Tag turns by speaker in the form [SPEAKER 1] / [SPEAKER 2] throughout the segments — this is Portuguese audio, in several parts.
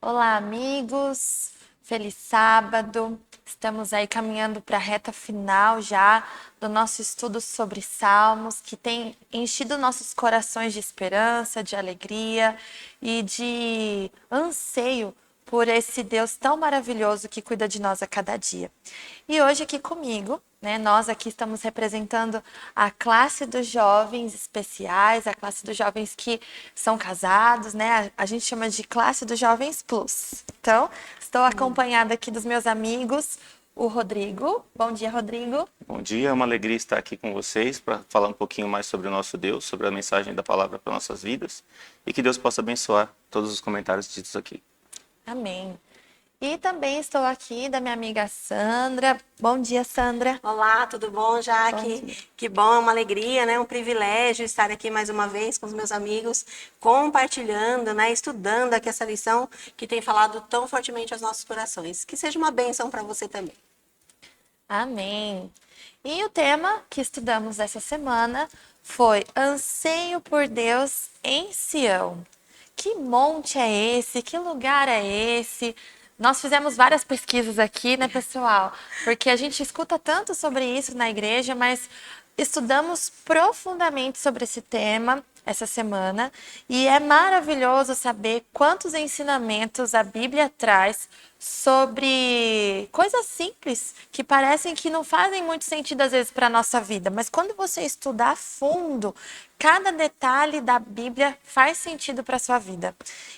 [SPEAKER 1] Olá, amigos. Feliz sábado. Estamos aí caminhando para a reta final já do nosso estudo sobre Salmos, que tem enchido nossos corações de esperança, de alegria e de anseio por esse Deus tão maravilhoso que cuida de nós a cada dia. E hoje aqui comigo, né, nós aqui estamos representando a classe dos jovens especiais, a classe dos jovens que são casados, né? A gente chama de classe dos jovens plus. Então, estou acompanhada aqui dos meus amigos, o Rodrigo. Bom dia, Rodrigo.
[SPEAKER 2] Bom dia, é uma alegria estar aqui com vocês para falar um pouquinho mais sobre o nosso Deus, sobre a mensagem da palavra para nossas vidas e que Deus possa abençoar todos os comentários ditos aqui.
[SPEAKER 1] Amém. E também estou aqui da minha amiga Sandra. Bom dia, Sandra.
[SPEAKER 3] Olá, tudo bom,
[SPEAKER 1] Bom
[SPEAKER 3] Jaque?
[SPEAKER 1] dia.
[SPEAKER 3] Que bom, é uma alegria, né? Um privilégio estar aqui mais uma vez com os meus amigos, compartilhando, né? Estudando aqui essa lição que tem falado tão fortemente aos nossos corações. Que seja uma bênção para você também.
[SPEAKER 1] Amém. E o tema que estudamos essa semana foi Anseio por Deus em Sião. Que monte é esse? Que lugar é esse? Nós fizemos várias pesquisas aqui, né, pessoal? Porque a gente escuta tanto sobre isso na igreja, mas estudamos profundamente sobre esse tema essa semana e é maravilhoso saber quantos ensinamentos a Bíblia traz sobre coisas simples que parecem que não fazem muito sentido às vezes para a nossa vida, mas quando você estuda a fundo, cada detalhe da Bíblia faz sentido para a sua vida.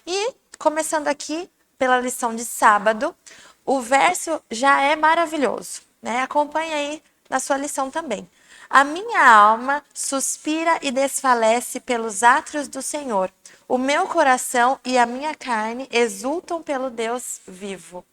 [SPEAKER 1] E começando aqui pela lição de sábado, o verso já é maravilhoso, né? Acompanhe aí na sua lição também. A minha alma suspira e desfalece pelos átrios do Senhor. O meu coração e a minha carne exultam pelo Deus vivo.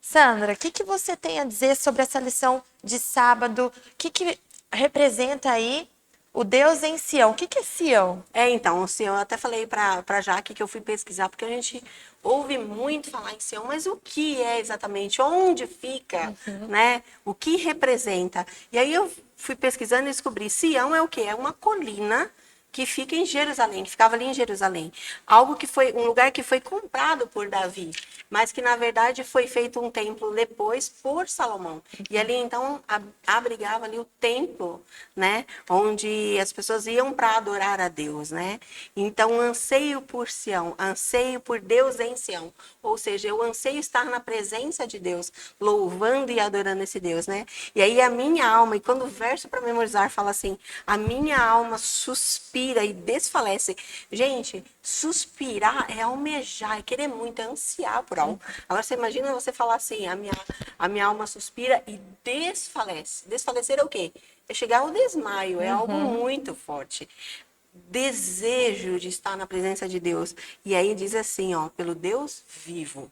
[SPEAKER 1] Sandra, o que você tem a dizer sobre essa lição de sábado? O que representa aí o Deus em Sião? O que é Sião?
[SPEAKER 3] Então, o Sião, eu até falei para Jaque que eu fui pesquisar, porque a gente ouve muito falar em Sião, mas o que é exatamente? Onde fica, né? O que representa? E aí eu fui pesquisando e descobri, Sião é o quê? É uma colina que fica em Jerusalém, que ficava ali em Jerusalém. Algo que foi, um lugar que foi comprado por Davi, mas que na verdade foi feito um templo depois por Salomão. E ali então abrigava ali o templo, né, onde as pessoas iam para adorar a Deus, né? Então anseio por Sião, anseio por Deus em Sião. Ou seja, eu anseio estar na presença de Deus, louvando e adorando esse Deus, né? E aí a minha alma, e quando o verso para memorizar fala assim, a minha alma suspira e desfalece. Gente, suspirar é almejar, é querer muito, é ansiar por algo. Agora você imagina você falar assim, a minha alma suspira e desfalece. Desfalecer é o quê? É chegar ao desmaio, é algo muito forte. Desejo de estar na presença de Deus. E aí diz assim, ó, pelo Deus vivo.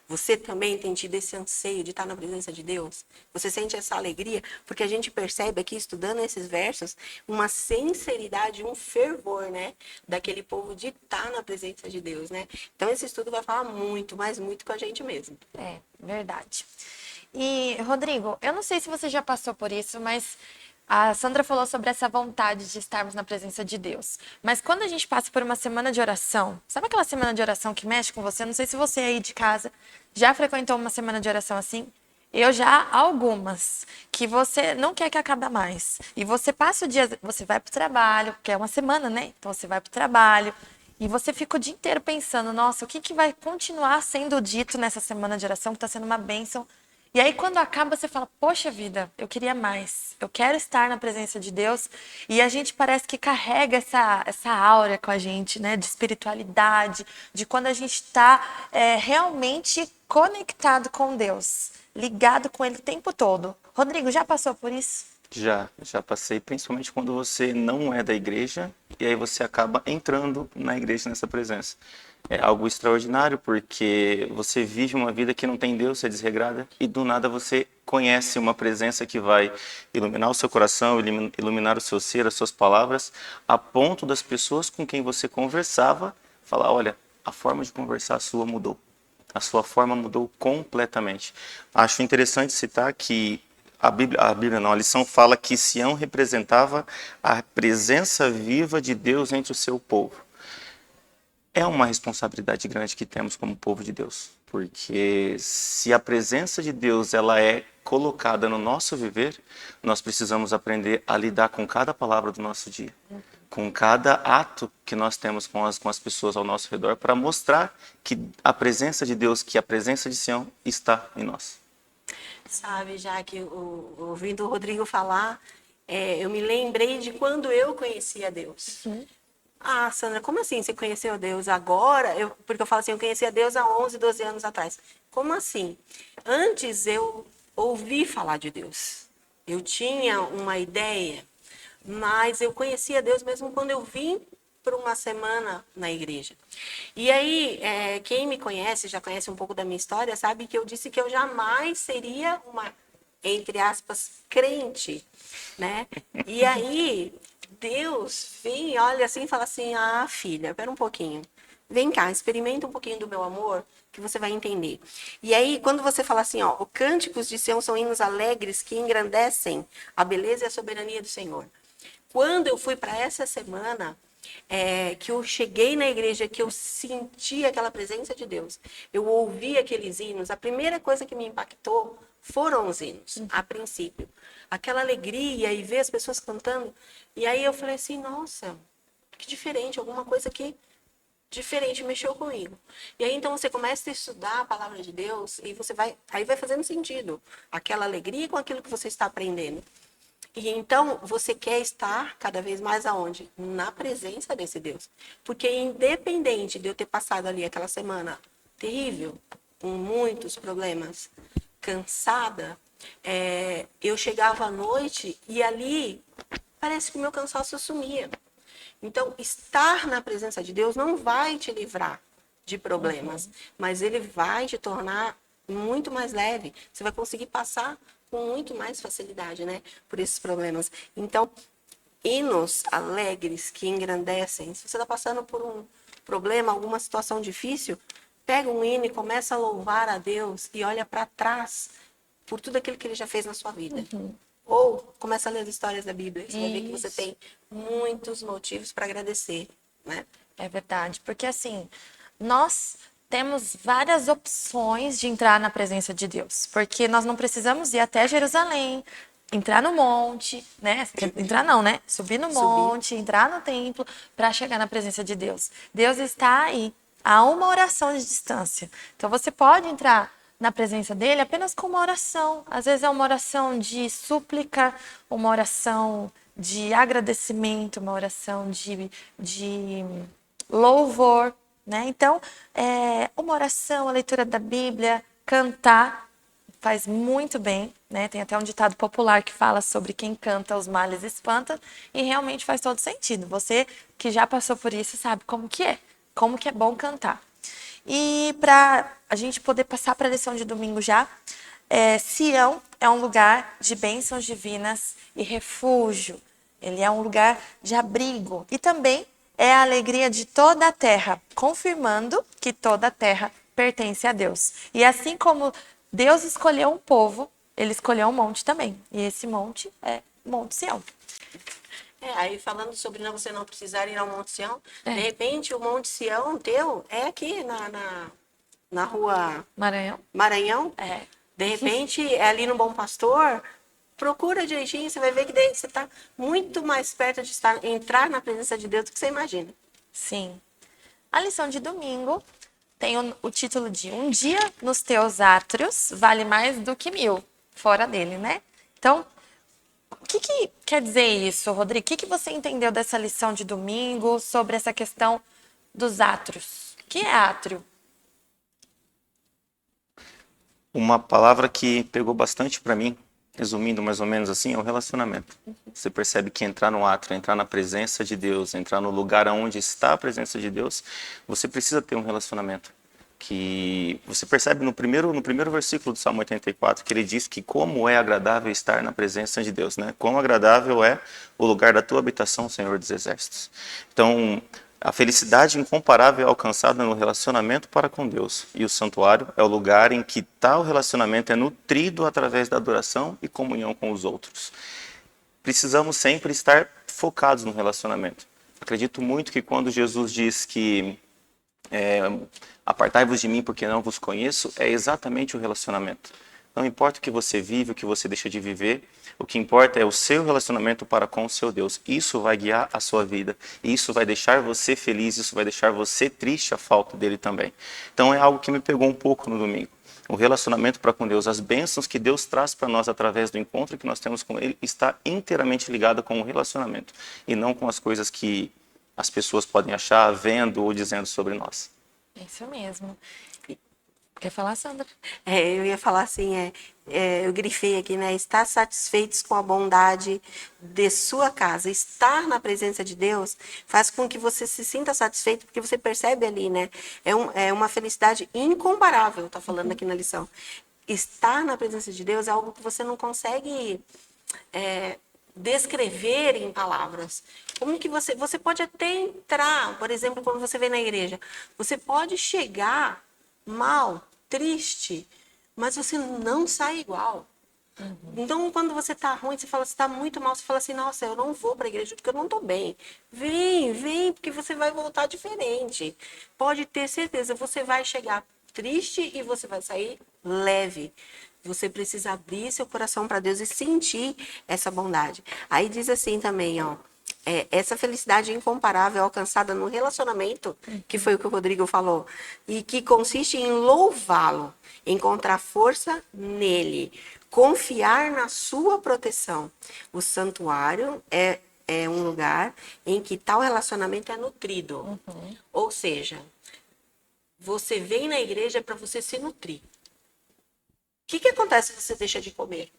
[SPEAKER 3] Você também tem tido esse anseio de estar na presença de Deus? Você sente essa alegria? Porque a gente percebe aqui, estudando esses versos, uma sinceridade, um fervor, né? Daquele povo de estar na presença de Deus, né? Então, esse estudo vai falar muito, mas muito com a gente mesmo.
[SPEAKER 1] É, verdade. E, Rodrigo, eu não sei se você já passou por isso, mas a Sandra falou sobre essa vontade de estarmos na presença de Deus. Mas quando a gente passa por uma semana de oração, sabe aquela semana de oração que mexe com você? Eu não sei se você aí de casa já frequentou uma semana de oração assim. Eu já algumas, que você não quer que acabe mais. E você passa o dia, você vai para o trabalho, que é uma semana, né? Então você vai para o trabalho, e você fica o dia inteiro pensando, nossa, o que vai continuar sendo dito nessa semana de oração, que está sendo uma bênção. E aí, quando acaba, você fala, poxa vida, eu queria mais. Eu quero estar na presença de Deus. E a gente parece que carrega essa áurea com a gente, né? De espiritualidade, de quando a gente está realmente conectado com Deus, ligado com Ele o tempo todo. Rodrigo, já passou por isso?
[SPEAKER 2] Já passei, principalmente quando você não é da igreja e aí você acaba entrando na igreja nessa presença. É algo extraordinário porque você vive uma vida que não tem Deus, você é desregrada e do nada você conhece uma presença que vai iluminar o seu coração, iluminar o seu ser, as suas palavras, a ponto das pessoas com quem você conversava falar, olha, a forma de conversar sua mudou. A sua forma mudou completamente. Acho interessante citar que a Bíblia não, a lição fala que Sião representava a presença viva de Deus entre o seu povo. É uma responsabilidade grande que temos como povo de Deus, porque se a presença de Deus ela é colocada no nosso viver, nós precisamos aprender a lidar com cada palavra do nosso dia, com cada ato que nós temos com as pessoas ao nosso redor, para mostrar que a presença de Deus, que a presença de Sião está em nós.
[SPEAKER 3] Sabe, já que ouvindo o Rodrigo falar, eu me lembrei de quando eu conhecia Deus. Ah, Sandra, como assim você conheceu Deus agora? Porque eu falo assim, eu conhecia Deus há 11, 12 anos atrás. Como assim? Antes eu ouvi falar de Deus. Eu tinha uma ideia, mas eu conhecia Deus mesmo quando eu vim por uma semana na igreja. E aí, quem me conhece, já conhece um pouco da minha história, sabe que eu disse que eu jamais seria uma, entre aspas, crente, né? E aí, Deus vem, olha assim e fala assim, ah, filha, pera um pouquinho. Vem cá, experimenta um pouquinho do meu amor, que você vai entender. E aí, quando você fala assim, ó, o cânticos de Sião são hinos alegres que engrandecem a beleza e a soberania do Senhor. Quando eu fui para essa semana, que eu cheguei na igreja, que eu senti aquela presença de Deus, eu ouvi aqueles hinos, a primeira coisa que me impactou foram os hinos, a princípio. Aquela alegria e ver as pessoas cantando. E aí eu falei assim, nossa, que diferente, alguma coisa que diferente mexeu comigo. E aí então você começa a estudar a palavra de Deus e aí vai fazendo sentido aquela alegria com aquilo que você está aprendendo. E então você quer estar cada vez mais aonde? Na presença desse Deus. Porque independente de eu ter passado ali aquela semana terrível, com muitos problemas, cansada, eu chegava à noite e ali parece que o meu cansaço sumia. Então, estar na presença de Deus não vai te livrar de problemas, mas ele vai te tornar muito mais leve. Você vai conseguir passar com muito mais facilidade, né, por esses problemas. Então, hinos alegres que engrandecem. Se você está passando por um problema, alguma situação difícil, pega um hino e começa a louvar a Deus e olha para trás por tudo aquilo que ele já fez na sua vida. Ou começa a ler as histórias da Bíblia. Você vai ver que você tem muitos motivos para agradecer, né?
[SPEAKER 1] É verdade, porque assim, nós temos várias opções de entrar na presença de Deus, porque nós não precisamos ir até Jerusalém, entrar no monte, né? Entrar não, né? Subir no monte, entrar no templo para chegar na presença de Deus. Deus está aí, a uma oração de distância. Então você pode entrar na presença dele apenas com uma oração. Às vezes é uma oração de súplica, uma oração de agradecimento, uma oração de louvor, né? Então, uma oração, a leitura da Bíblia, cantar, faz muito bem, né? Tem até um ditado popular que fala sobre quem canta os males espanta, e realmente faz todo sentido. Você que já passou por isso sabe como que é bom cantar. E para a gente poder passar para a lição de domingo já, Sião é um lugar de bênçãos divinas e refúgio. Ele é um lugar de abrigo e também é a alegria de toda a terra, confirmando que toda a terra pertence a Deus. E assim como Deus escolheu um povo, ele escolheu um monte também. E esse monte é Monte Sião.
[SPEAKER 3] Aí falando sobre você não precisar ir ao Monte Sião, de repente o Monte Sião teu é aqui na rua
[SPEAKER 1] Maranhão?
[SPEAKER 3] De repente é ali no Bom Pastor, procura direitinho, você vai ver que daí você está muito mais perto de entrar na presença de Deus do que você imagina.
[SPEAKER 1] Sim. A lição de domingo tem o título de Um dia nos teus átrios vale mais do que 1000 fora dele, né? Então, o que quer dizer isso, Rodrigo? O que você entendeu dessa lição de domingo sobre essa questão dos átrios? O que é átrio?
[SPEAKER 2] Uma palavra que pegou bastante para mim, resumindo mais ou menos assim, é o relacionamento. Você percebe que entrar no átrio, entrar na presença de Deus, entrar no lugar onde está a presença de Deus, você precisa ter um relacionamento. Que você percebe no primeiro versículo do Salmo 84, que ele diz que como é agradável estar na presença de Deus, né? Quão agradável é o lugar da tua habitação, Senhor dos Exércitos. Então, a felicidade incomparável é alcançada no relacionamento para com Deus. E o santuário é o lugar em que tal relacionamento é nutrido através da adoração e comunhão com os outros. Precisamos sempre estar focados no relacionamento. Acredito muito que quando Jesus diz que apartai-vos de mim porque não vos conheço, é exatamente o relacionamento. Não importa o que você vive, o que você deixa de viver, o que importa é o seu relacionamento para com o seu Deus. Isso vai guiar a sua vida. Isso vai deixar você feliz, isso vai deixar você triste a falta dele também. Então é algo que me pegou um pouco no domingo. O relacionamento para com Deus, as bênçãos que Deus traz para nós através do encontro que nós temos com Ele, está inteiramente ligado com o relacionamento e não com as coisas que as pessoas podem achar, vendo ou dizendo sobre nós.
[SPEAKER 1] Isso mesmo. Quer falar, Sandra?
[SPEAKER 3] Eu ia falar assim, eu grifei aqui, né? Estar satisfeitos com a bondade de sua casa. Estar na presença de Deus faz com que você se sinta satisfeito, porque você percebe ali, né? É uma felicidade incomparável, tá falando aqui na lição. Estar na presença de Deus é algo que você não consegue descrever em palavras. Como que você pode até entrar, por exemplo, quando você vem na igreja, você pode chegar mal, triste, mas você não sai igual. Então, quando você tá ruim, você fala, você tá muito mal, você fala assim, nossa, eu não vou para a igreja porque eu não tô bem. Vem, porque você vai voltar diferente. Pode ter certeza, você vai chegar triste e você vai sair leve. Você precisa abrir seu coração para Deus e sentir essa bondade. Aí diz assim também, ó, essa felicidade incomparável alcançada no relacionamento, que foi o que o Rodrigo falou, e que consiste em louvá-lo, encontrar força nele, confiar na sua proteção. O santuário é um lugar em que tal relacionamento é nutrido. Ou seja, você vem na igreja para você se nutrir. O que acontece se você deixa de comer?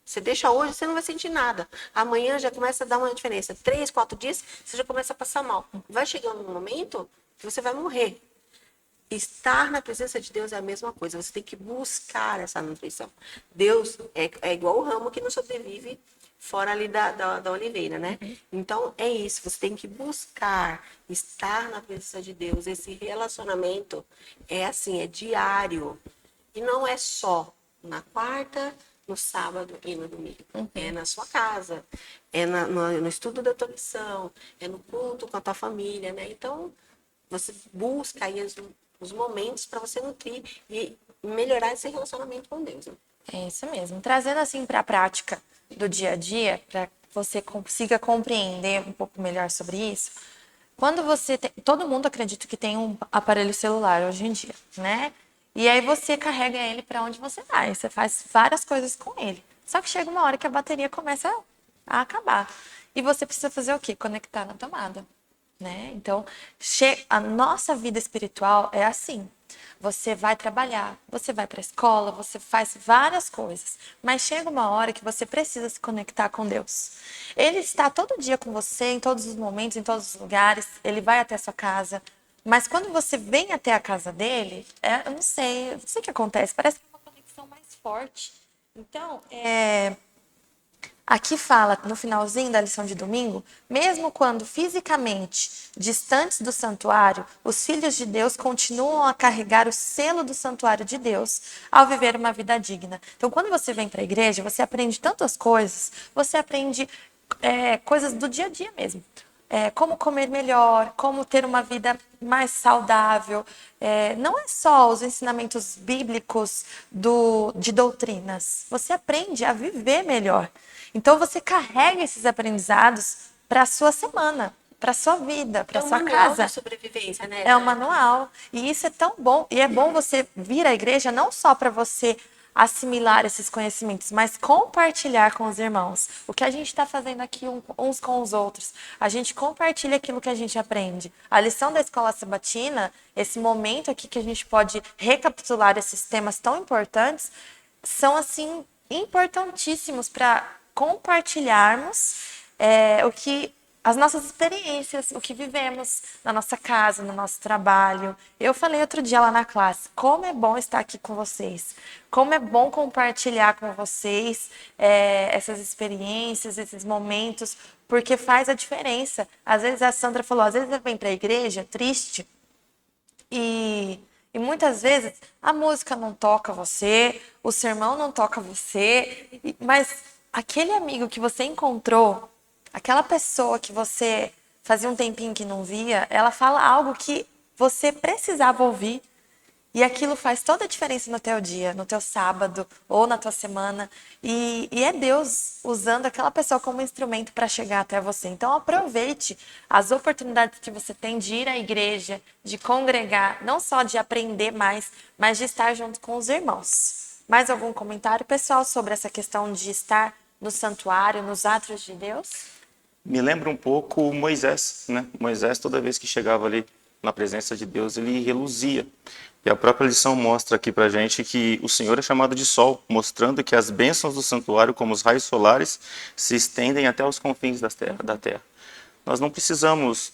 [SPEAKER 3] Você deixa hoje, você não vai sentir nada. Amanhã já começa a dar uma diferença. 3, 4 dias, você já começa a passar mal. Vai chegando um momento que você vai morrer. Estar na presença de Deus é a mesma coisa. Você tem que buscar essa nutrição. Deus é igual o ramo que não sobrevive fora ali da oliveira, né? Então, é isso. Você tem que buscar estar na presença de Deus. Esse relacionamento é assim, é diário. E não é só na quarta, no sábado e no domingo. É na sua casa, no estudo da tua lição, é no culto com a tua família, né? Então, você busca aí os momentos para você nutrir e melhorar esse relacionamento com Deus, né?
[SPEAKER 1] É isso mesmo. Trazendo assim para a prática do dia a dia, para que você consiga compreender um pouco melhor sobre isso. Quando você tem, todo mundo acredita que tem um aparelho celular hoje em dia, né? E aí você carrega ele para onde você vai, você faz várias coisas com ele. Só que chega uma hora que a bateria começa a acabar. E você precisa fazer o quê? Conectar na tomada, né? Então, a nossa vida espiritual é assim. Você vai trabalhar, você vai para a escola, você faz várias coisas, mas chega uma hora que você precisa se conectar com Deus. Ele está todo dia com você, em todos os momentos, em todos os lugares, ele vai até a sua casa, mas quando você vem até a casa dele, eu não sei o que acontece, parece que é uma conexão mais forte. Então, aqui fala, no finalzinho da lição de domingo, mesmo quando fisicamente distantes do santuário, os filhos de Deus continuam a carregar o selo do santuário de Deus ao viver uma vida digna. Então, quando você vem para a igreja, você aprende tantas coisas, você aprende coisas do dia a dia mesmo. Como comer melhor, como ter uma vida mais saudável. Não é só os ensinamentos bíblicos de doutrinas. Você aprende a viver melhor. Então, você carrega esses aprendizados para a sua semana, para a sua vida, para a sua casa.
[SPEAKER 3] É um manual de sobrevivência, né?
[SPEAKER 1] É um manual. E isso é tão bom. E é bom você vir à igreja não só para você assimilar esses conhecimentos, mas compartilhar com os irmãos. O que a gente está fazendo aqui uns com os outros. A gente compartilha aquilo que a gente aprende. A lição da escola sabatina, esse momento aqui que a gente pode recapitular esses temas tão importantes, são assim importantíssimos para compartilharmos as nossas experiências, o que vivemos na nossa casa, no nosso trabalho. Eu falei outro dia lá na classe, como é bom estar aqui com vocês, como é bom compartilhar com vocês essas experiências, esses momentos, porque faz a diferença. Às vezes a Sandra falou, às vezes eu venho para a igreja triste e muitas vezes a música não toca você, o sermão não toca você, mas aquele amigo que você encontrou, aquela pessoa que você fazia um tempinho que não via, ela fala algo que você precisava ouvir. E aquilo faz toda a diferença no teu dia, no teu sábado ou na tua semana. E é Deus usando aquela pessoa como instrumento para chegar até você. Então aproveite as oportunidades que você tem de ir à igreja, de congregar, não só de aprender mais, mas de estar junto com os irmãos. Mais algum comentário, pessoal, sobre essa questão de estar no santuário, nos atos de Deus?
[SPEAKER 2] Me lembra um pouco Moisés, né? Moisés, toda vez que chegava ali na presença de Deus, ele reluzia. E a própria lição mostra aqui pra gente que o Senhor é chamado de sol, mostrando que as bênçãos do santuário, como os raios solares, se estendem até os confins da terra. Nós não precisamos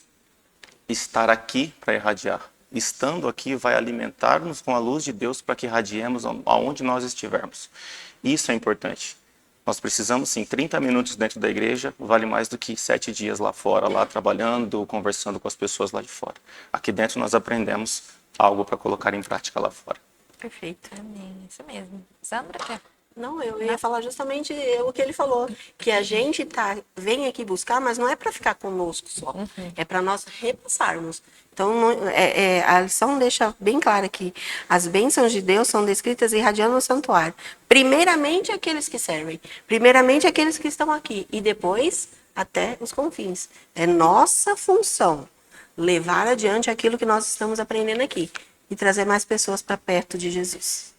[SPEAKER 2] estar aqui para irradiar. Estando aqui vai alimentar-nos com a luz de Deus para que irradiemos aonde nós estivermos. Isso é importante. Nós precisamos, sim, 30 minutos dentro da igreja vale mais do que 7 dias lá fora, lá trabalhando, conversando com as pessoas lá de fora. Aqui dentro nós aprendemos algo para colocar em prática lá fora.
[SPEAKER 3] Perfeito.
[SPEAKER 1] Amém, isso mesmo. Sandra, quer?
[SPEAKER 3] Não, eu ia falar justamente o que ele falou, que a gente vem aqui buscar, mas não é para ficar conosco só, é para nós repassarmos. Então, a lição deixa bem clara que as bênçãos de Deus são descritas irradiando no santuário. Primeiramente, aqueles que servem, primeiramente, aqueles que estão aqui, e depois, até os confins. É nossa função levar adiante aquilo que nós estamos aprendendo aqui e trazer mais pessoas para perto de Jesus.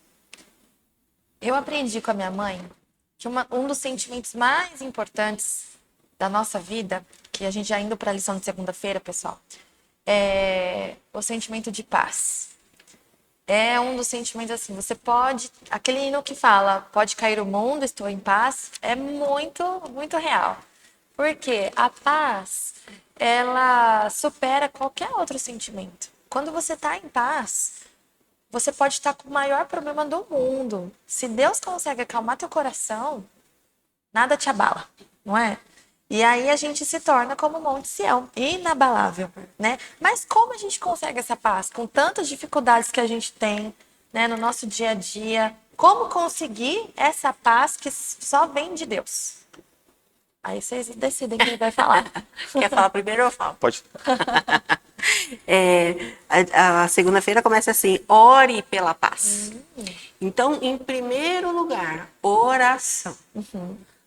[SPEAKER 1] Eu aprendi com a minha mãe que um dos sentimentos mais importantes da nossa vida, que a gente já indo para a lição de segunda-feira, pessoal, é o sentimento de paz. É um dos sentimentos assim, você pode, aquele hino que fala, pode cair o mundo, estou em paz, é muito, muito real. Porque a paz, ela supera qualquer outro sentimento. Quando você está em paz, você pode estar com o maior problema do mundo. Se Deus consegue acalmar teu coração, nada te abala, não é? E aí a gente se torna como o Monte Sião, inabalável, né? Mas como a gente consegue essa paz? Com tantas dificuldades que a gente tem, né, no nosso dia a dia. Como conseguir essa paz que só vem de Deus? Aí vocês decidem quem vai falar.
[SPEAKER 3] Quer falar primeiro ou eu falo?
[SPEAKER 2] Pode.
[SPEAKER 3] A segunda-feira começa assim, ore pela paz. Então, em primeiro lugar, oração.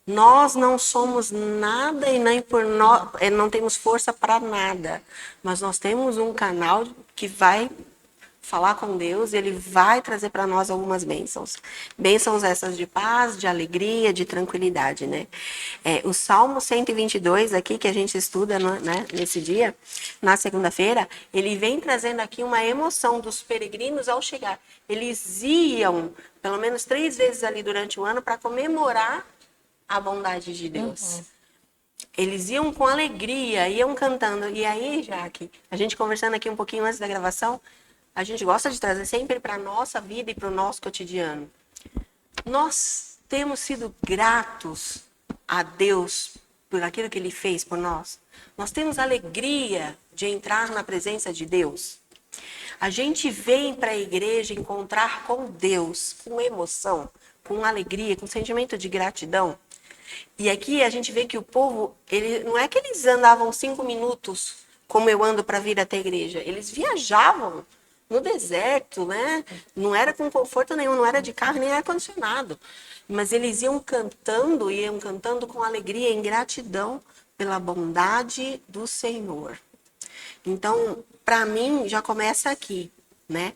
[SPEAKER 3] Nós não somos nada e nem por nós, não temos força para nada, mas nós temos um canal que vai falar com Deus, ele vai trazer para nós algumas bênçãos. Bênçãos essas de paz, de alegria, de tranquilidade, né? O Salmo 122 aqui, que a gente estuda, né, nesse dia, na segunda-feira, ele vem trazendo aqui uma emoção dos peregrinos ao chegar. Eles iam, pelo menos 3 vezes ali durante o ano, para comemorar a bondade de Deus. Eles iam com alegria, iam cantando. E aí, Jaque, a gente conversando aqui um pouquinho antes da gravação, a gente gosta de trazer sempre para a nossa vida e para o nosso cotidiano. Nós temos sido gratos a Deus por aquilo que Ele fez por nós. Nós temos alegria de entrar na presença de Deus. A gente vem para a igreja encontrar com Deus, com emoção, com alegria, com sentimento de gratidão. E aqui a gente vê que o povo, não é que eles andavam 5 minutos como eu ando para vir até a igreja. Eles viajavam no deserto, né? Não era com conforto nenhum, não era de carro nem ar-condicionado. Mas eles iam cantando com alegria, em gratidão pela bondade do Senhor. Então, para mim, já começa aqui, né?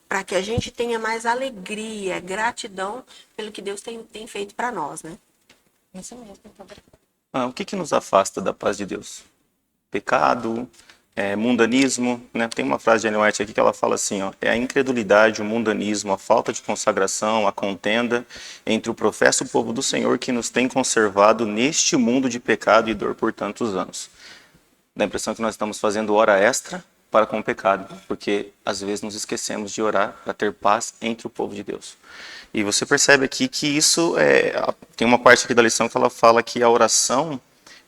[SPEAKER 3] Para que a gente tenha mais alegria, gratidão pelo que Deus tem feito para nós, né?
[SPEAKER 1] Isso mesmo, então.
[SPEAKER 2] O que nos afasta da paz de Deus? Pecado, mundanismo, né? Tem uma frase de Ellen White aqui que ela fala assim, ó, é a incredulidade, o mundanismo, a falta de consagração, a contenda entre o professo povo do Senhor que nos tem conservado neste mundo de pecado e dor por tantos anos. Dá a impressão que nós estamos fazendo hora extra para com o pecado, porque às vezes nos esquecemos de orar para ter paz entre o povo de Deus. E você percebe aqui que isso tem uma parte aqui da lição que ela fala que a oração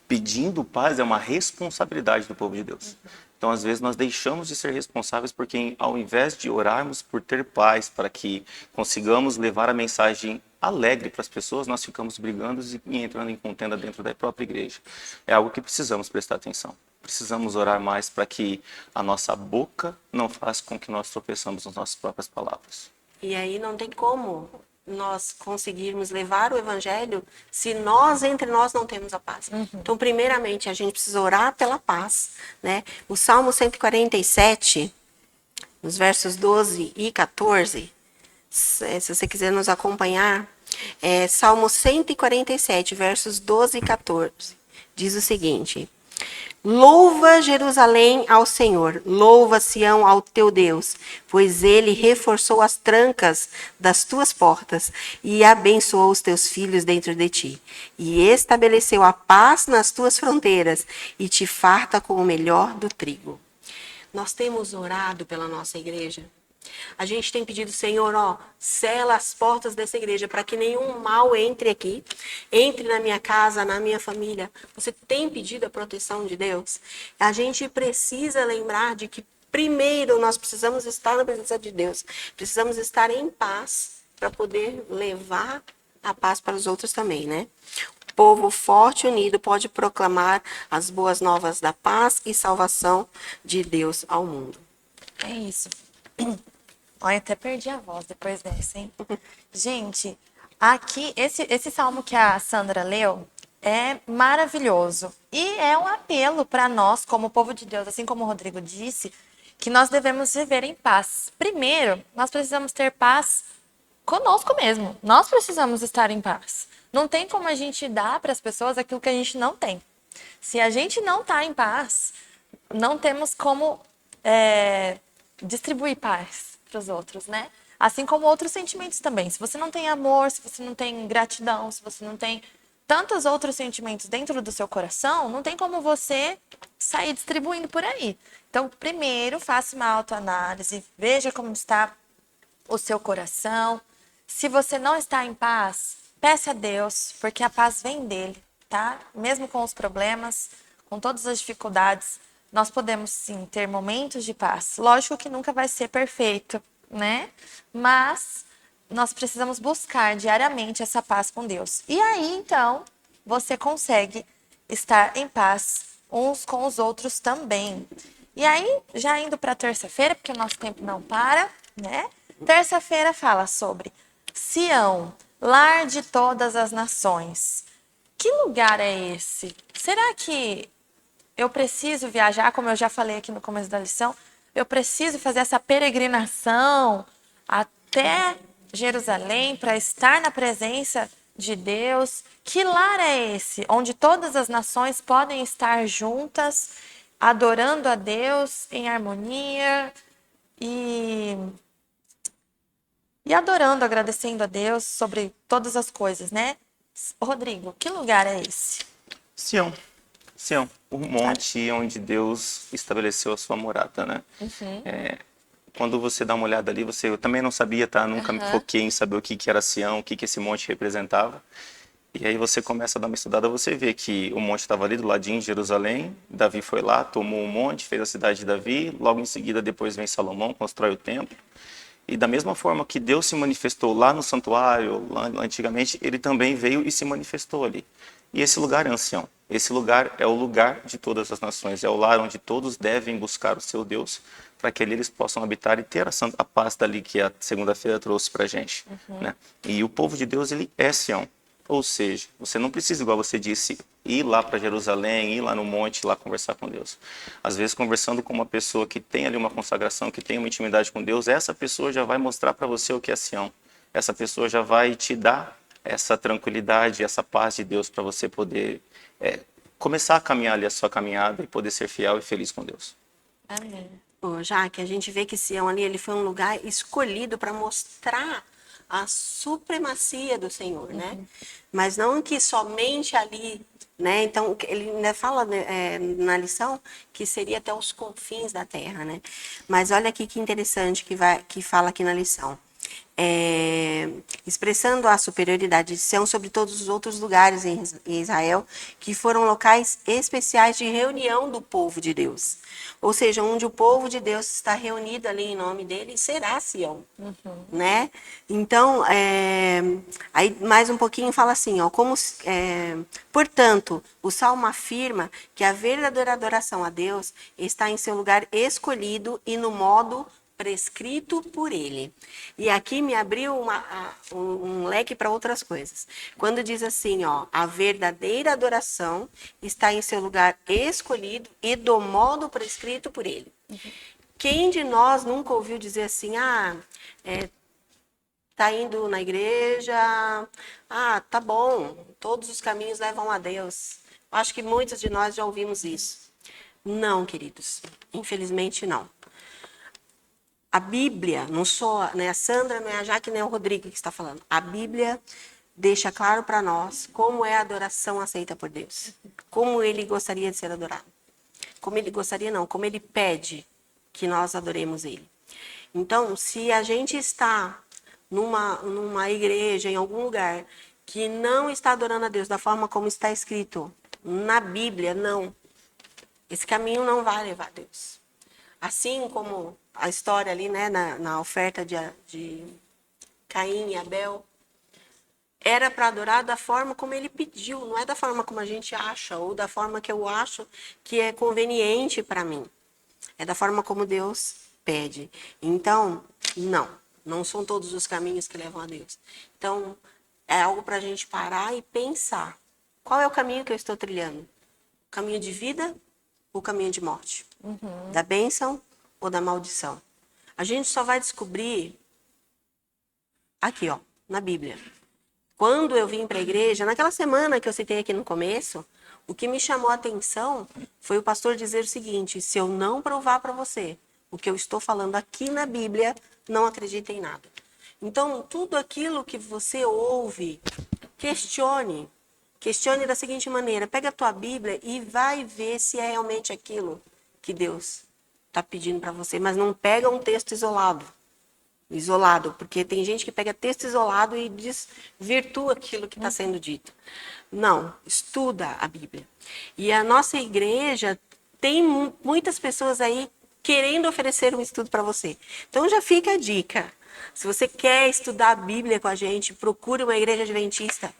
[SPEAKER 2] pedindo paz é uma responsabilidade do povo de Deus. Então, às vezes, nós deixamos de ser responsáveis porque, ao invés de orarmos por ter paz, para que consigamos levar a mensagem alegre para as pessoas, nós ficamos brigando e entrando em contenda dentro da própria igreja. É algo que precisamos prestar atenção. Precisamos orar mais para que a nossa boca não faça com que nós tropeçamos nas nossas próprias palavras.
[SPEAKER 3] E aí não tem como nós conseguirmos levar o evangelho se nós, entre nós, não temos a paz. Então, primeiramente, a gente precisa orar pela paz, né? O Salmo 147, nos versos 12 e 14, se você quiser nos acompanhar, Salmo 147, versos 12 e 14, diz o seguinte: Louva Jerusalém ao Senhor, louva Sião ao teu Deus, pois ele reforçou as trancas das tuas portas e abençoou os teus filhos dentro de ti, e estabeleceu a paz nas tuas fronteiras e te farta com o melhor do trigo. Nós temos orado pela nossa igreja. A gente tem pedido, Senhor, sela as portas dessa igreja para que nenhum mal entre aqui, entre na minha casa, na minha família. Você tem pedido a proteção de Deus? A gente precisa lembrar de que, primeiro, nós precisamos estar na presença de Deus. Precisamos estar em paz para poder levar a paz para os outros também, né? O povo forte e unido pode proclamar as boas novas da paz e salvação de Deus ao mundo.
[SPEAKER 1] É isso. Olha, até perdi a voz depois dessa, hein? Gente, aqui, esse salmo que a Sandra leu é maravilhoso. E é um apelo para nós, como povo de Deus, assim como o Rodrigo disse, que nós devemos viver em paz. Primeiro, nós precisamos ter paz conosco mesmo. Nós precisamos estar em paz. Não tem como a gente dar para as pessoas aquilo que a gente não tem. Se a gente não está em paz, não temos como distribuir paz para os outros, né? Assim como outros sentimentos também. Se você não tem amor, se você não tem gratidão, se você não tem tantos outros sentimentos dentro do seu coração, não tem como você sair distribuindo por aí. Então, primeiro, faça uma autoanálise, veja como está o seu coração. Se você não está em paz, peça a Deus, porque a paz vem dele, tá? Mesmo com os problemas, com todas as dificuldades, nós podemos sim ter momentos de paz. Lógico que nunca vai ser perfeito, né? Mas nós precisamos buscar diariamente essa paz com Deus. E aí, então, você consegue estar em paz uns com os outros também. E aí, já indo para terça-feira, porque o nosso tempo não para, né? Terça-feira fala sobre Sião, lar de todas as nações. Que lugar é esse? Será que eu preciso viajar, como eu já falei aqui no começo da lição, eu preciso fazer essa peregrinação até Jerusalém para estar na presença de Deus? Que lar é esse, onde todas as nações podem estar juntas, adorando a Deus em harmonia e adorando, agradecendo a Deus sobre todas as coisas, né? Rodrigo, que lugar é esse?
[SPEAKER 2] Sião. Sião, o monte onde Deus estabeleceu a sua morada, né? Quando você dá uma olhada ali, eu também não sabia, tá? Nunca me foquei em saber o que era Sião, o que esse monte representava. E aí você começa a dar uma estudada, você vê que o monte estava ali do ladinho de Jerusalém, Davi foi lá, tomou o monte, fez a cidade de Davi, logo em seguida depois vem Salomão, constrói o templo. E da mesma forma que Deus se manifestou lá no santuário, lá antigamente, ele também veio e se manifestou ali. E esse lugar é Sião. Esse lugar é o lugar de todas as nações, é o lar onde todos devem buscar o seu Deus, para que ali eles possam habitar e ter a paz dali que a segunda-feira trouxe para a gente. Né? E o povo de Deus, ele é Sião. Ou seja, você não precisa, igual você disse, ir lá para Jerusalém, ir lá no monte, lá conversar com Deus. Às vezes, conversando com uma pessoa que tem ali uma consagração, que tem uma intimidade com Deus, essa pessoa já vai mostrar para você o que é Sião. Essa pessoa já vai te dar essa tranquilidade, essa paz de Deus para você poder começar a caminhar ali a sua caminhada e poder ser fiel e feliz com Deus.
[SPEAKER 1] Amém.
[SPEAKER 3] Já que a gente vê que Sião ali, ele foi um lugar escolhido para mostrar a supremacia do Senhor, né? Mas não que somente ali, né? Então, ele ainda fala na lição que seria até os confins da terra, né? Mas olha aqui que interessante que fala aqui na lição. expressando a superioridade de Sião sobre todos os outros lugares em Israel, que foram locais especiais de reunião do povo de Deus. Ou seja, onde o povo de Deus está reunido ali em nome dele, será Sião, né? Então, aí mais um pouquinho fala assim, ó, portanto, o Salmo afirma que a verdadeira adoração a Deus está em seu lugar escolhido e no modo prescrito por ele. E aqui me abriu um leque para outras coisas. Quando diz assim, ó, a verdadeira adoração está em seu lugar escolhido e do modo prescrito por ele. Quem de nós nunca ouviu dizer assim, tá indo na igreja, tá bom, todos os caminhos levam a Deus. Acho que muitos de nós já ouvimos isso. Não, queridos, infelizmente não. A Bíblia, não sou né, a Sandra, não é a Jaque, nem o Rodrigo que está falando. A Bíblia deixa claro para nós como é a adoração aceita por Deus. Como ele gostaria de ser adorado. Como ele gostaria, não, como ele pede que nós adoremos ele. Então, se a gente está numa igreja, em algum lugar, que não está adorando a Deus da forma como está escrito na Bíblia, não. Esse caminho não vai levar a Deus. Assim como a história ali, né, na oferta de Caim e Abel, era para adorar da forma como ele pediu, não é da forma como a gente acha, ou da forma que eu acho que é conveniente para mim. É da forma como Deus pede. Então, não são todos os caminhos que levam a Deus. Então, é algo para a gente parar e pensar. Qual é o caminho que eu estou trilhando? O caminho de vida ou o caminho de morte? Da bênção ou da maldição? A gente só vai descobrir aqui, ó, na Bíblia. Quando eu vim para a igreja, naquela semana que eu citei aqui no começo, o que me chamou a atenção foi o pastor dizer o seguinte: se eu não provar para você o que eu estou falando aqui na Bíblia, não acredite em nada. Então, tudo aquilo que você ouve, questione. Questione da seguinte maneira: pega a tua Bíblia e vai ver se é realmente aquilo que Deus está pedindo para você. Mas não pega um texto isolado, porque tem gente que pega texto isolado e desvirtua aquilo que está sendo dito. Não, estuda a Bíblia. E a nossa igreja tem muitas pessoas aí querendo oferecer um estudo para você. Então já fica a dica. Se você quer estudar a Bíblia com a gente, procure uma igreja adventista.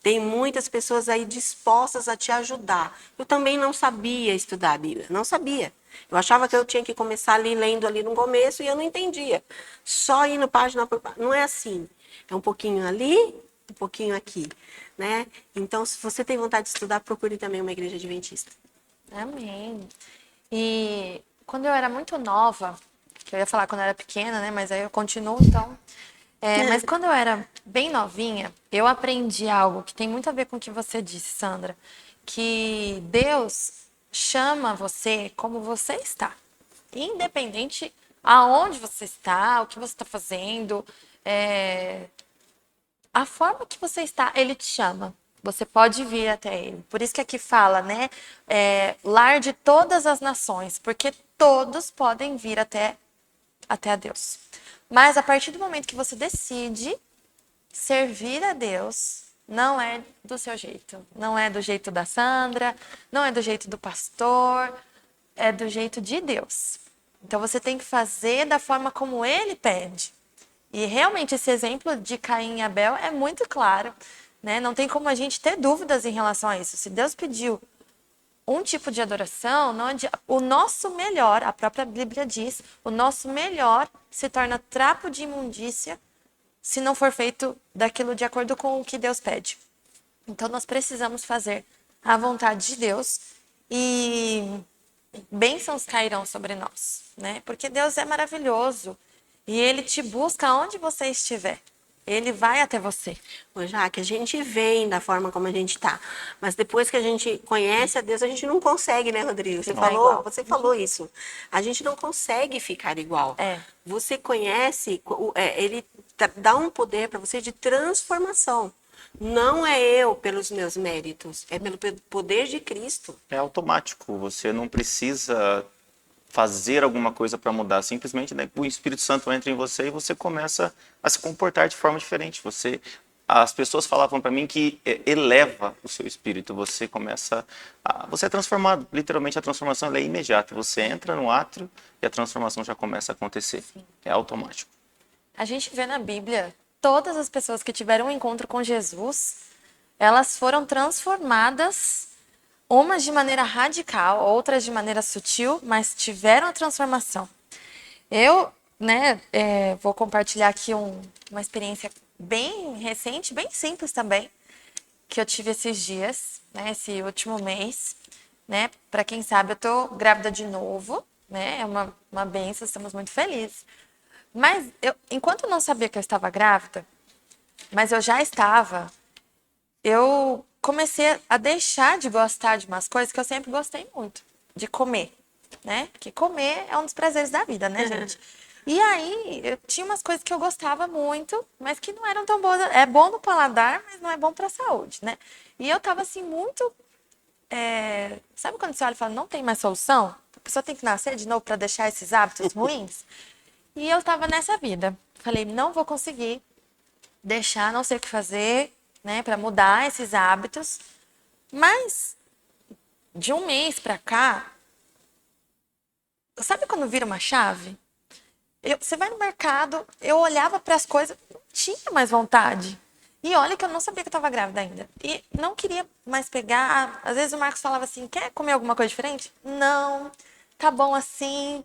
[SPEAKER 3] Tem muitas pessoas aí dispostas a te ajudar. Eu também não sabia estudar a Bíblia, não sabia. Eu achava que eu tinha que começar ali lendo ali no começo e eu não entendia. Só indo página por página. Não é assim. É um pouquinho ali, um pouquinho aqui, né? Então, se você tem vontade de estudar, procure também uma igreja adventista.
[SPEAKER 1] Amém. E quando eu era muito nova, que eu ia falar quando eu era pequena, né? Mas aí eu continuo, então. Mas quando eu era bem novinha, eu aprendi algo que tem muito a ver com o que você disse, Sandra. Que Deus chama você como você está. Independente aonde você está, o que você está fazendo, a forma que você está, Ele te chama. Você pode vir até Ele. Por isso que aqui fala, né? Lar de todas as nações, porque todos podem vir até a Deus. Mas a partir do momento que você decide servir a Deus, não é do seu jeito. Não é do jeito da Sandra, não é do jeito do pastor, é do jeito de Deus. Então você tem que fazer da forma como Ele pede. E realmente esse exemplo de Caim e Abel é muito claro, né? Não tem como a gente ter dúvidas em relação a isso. Se Deus pediu um tipo de adoração, o nosso melhor, a própria Bíblia diz, o nosso melhor se torna trapo de imundícia se não for feito daquilo de acordo com o que Deus pede. Então nós precisamos fazer a vontade de Deus e bênçãos cairão sobre nós, né? Porque Deus é maravilhoso e Ele te busca onde você estiver. Ele vai até você.
[SPEAKER 3] Já que a gente vem da forma como a gente está, mas depois que a gente conhece a Deus, a gente não consegue, né, Rodrigo? Você falou isso. A gente não consegue ficar igual. Você conhece, ele dá um poder para você de transformação. Não é eu pelos meus méritos, é pelo poder de Cristo.
[SPEAKER 2] É automático, você não precisa fazer alguma coisa para mudar. Simplesmente, né, o Espírito Santo entra em você e você começa a se comportar de forma diferente. As pessoas falavam para mim que eleva o seu espírito. Você começa você é transformado. Literalmente a transformação ela é imediata. Você entra no átrio e a transformação já começa a acontecer. É automático.
[SPEAKER 1] A gente vê na Bíblia, todas as pessoas que tiveram um encontro com Jesus, elas foram transformadas, umas de maneira radical, outras de maneira sutil, mas tiveram a transformação. Eu, né, vou compartilhar aqui uma experiência bem recente, bem simples também, que eu tive esses dias, né, esse último mês, né? Para quem sabe, eu tô grávida de novo, né? É uma bênção, estamos muito felizes. Mas enquanto eu não sabia que eu estava grávida, mas eu já estava, eu comecei a deixar de gostar de umas coisas que eu sempre gostei muito, de comer, né? Porque comer é um dos prazeres da vida, né, gente? E aí, eu tinha umas coisas que eu gostava muito, mas que não eram tão boas. É bom no paladar, mas não é bom para a saúde, né? E eu tava assim, muito. Sabe quando você olha e fala, não tem mais solução? A pessoa tem que nascer de novo para deixar esses hábitos ruins? E eu tava nessa vida. Falei, não vou conseguir deixar, não sei o que fazer, né, para mudar esses hábitos. Mas de um mês para cá, sabe quando vira uma chave? Você vai no mercado, eu olhava para as coisas, não tinha mais vontade. E olha que eu não sabia que eu estava grávida ainda. E não queria mais pegar. Às vezes o Marcos falava assim, quer comer alguma coisa diferente? Não, tá bom assim.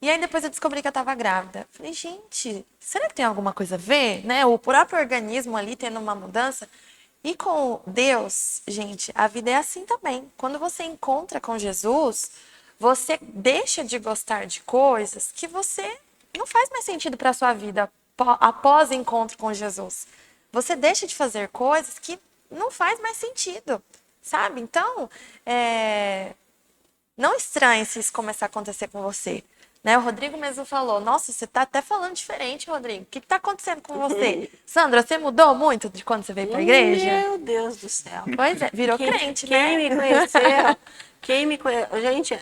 [SPEAKER 1] E aí depois eu descobri que eu estava grávida. Falei, gente, será que tem alguma coisa a ver? Né? O próprio organismo ali tendo uma mudança. E com Deus, gente, a vida é assim também. Quando você encontra com Jesus, você deixa de gostar de coisas que você não faz mais sentido para sua vida após o encontro com Jesus. Você deixa de fazer coisas que não faz mais sentido, sabe? Então, não estranhe se isso começar a acontecer com você. Né? O Rodrigo mesmo falou, nossa, você tá até falando diferente, Rodrigo. O que tá acontecendo com você? Sandra, você mudou muito de quando você veio pra igreja?
[SPEAKER 3] Meu Deus do céu.
[SPEAKER 1] Pois é, virou crente,
[SPEAKER 3] Quem
[SPEAKER 1] né?
[SPEAKER 3] me conheceu, quem me conheceu, gente,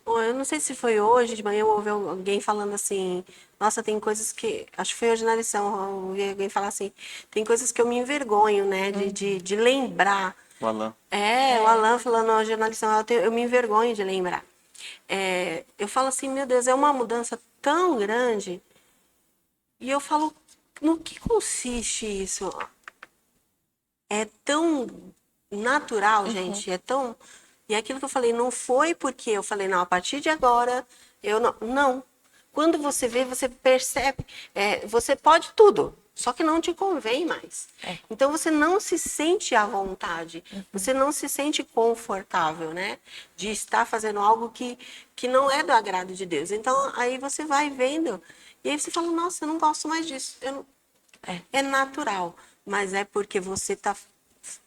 [SPEAKER 3] eu não sei se foi hoje de manhã eu ouvi alguém falando assim, nossa, tem coisas que, acho que foi hoje na lição, eu ouvi alguém falar assim, tem coisas que eu me envergonho, né, de lembrar.
[SPEAKER 2] O Alan.
[SPEAKER 3] O Alan falando hoje na lição, eu me envergonho de lembrar. Eu falo assim, meu Deus, é uma mudança tão grande, e eu falo, no que consiste isso? É tão natural, gente, é tão... E aquilo que eu falei, não foi porque eu falei, não, a partir de agora, eu não... Não. Quando você vê, você percebe, você pode tudo, só que não te convém mais. Então, você não se sente à vontade, você não se sente confortável, né? De estar fazendo algo que não é do agrado de Deus. Então, aí você vai vendo, e aí você fala, nossa, eu não gosto mais disso. É natural, mas é porque você está...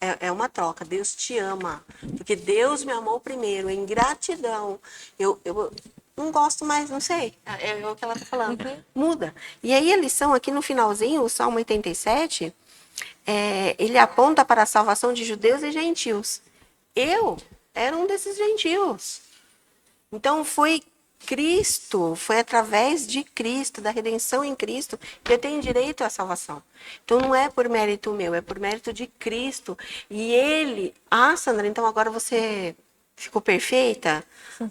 [SPEAKER 3] É uma troca, Deus te ama, porque Deus me amou primeiro, em gratidão. Eu não gosto mais, não sei, é o que ela está falando, muda. E aí a lição aqui no finalzinho, o Salmo 87, ele aponta para a salvação de judeus e gentios. Eu era um desses gentios. Então foi Cristo, foi através de Cristo, da redenção em Cristo, que eu tenho direito à salvação. Então não é por mérito meu, é por mérito de Cristo. E Ele... Sandra, então agora você ficou perfeita?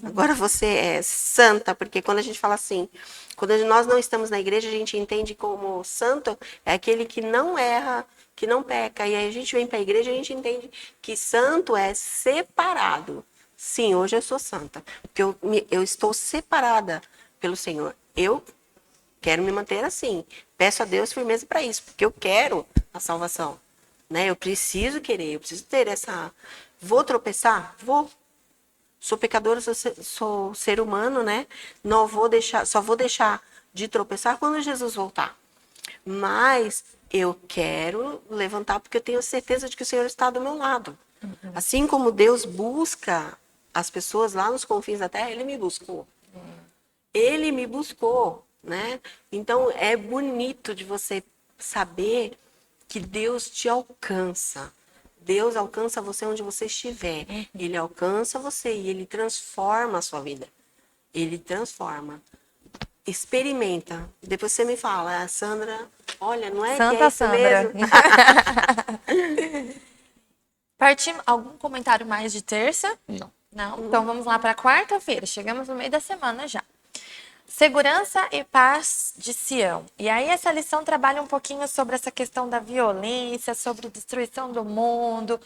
[SPEAKER 3] Agora você é santa? Porque quando a gente fala assim, quando nós não estamos na igreja, a gente entende como santo é aquele que não erra, que não peca. E aí a gente vem para a igreja e a gente entende que santo é separado. Sim, hoje eu sou santa, porque eu estou separada pelo Senhor. Eu quero me manter assim. Peço a Deus firmeza para isso, porque eu quero a salvação. Né? Eu preciso querer, eu preciso ter essa... Vou tropeçar? Vou. Sou pecadora, sou ser humano, né? Não vou deixar, só vou deixar de tropeçar quando Jesus voltar. Mas eu quero levantar porque eu tenho certeza de que o Senhor está do meu lado. Assim como Deus busca as pessoas lá nos confins da terra, Ele me buscou. Ele me buscou, né? Então, é bonito de você saber que Deus te alcança. Deus alcança você onde você estiver. Ele alcança você e Ele transforma a sua vida. Ele transforma. Experimenta. Depois você me fala, Sandra, olha, não é que é
[SPEAKER 1] Santa
[SPEAKER 3] isso
[SPEAKER 1] Sandra.
[SPEAKER 3] mesmo?
[SPEAKER 1] Algum comentário mais de terça?
[SPEAKER 2] Não.
[SPEAKER 1] Não? Então vamos lá para quarta-feira. Chegamos no meio da semana já. Segurança e paz de Sião. E aí essa lição trabalha um pouquinho sobre essa questão da violência, sobre destruição do mundo.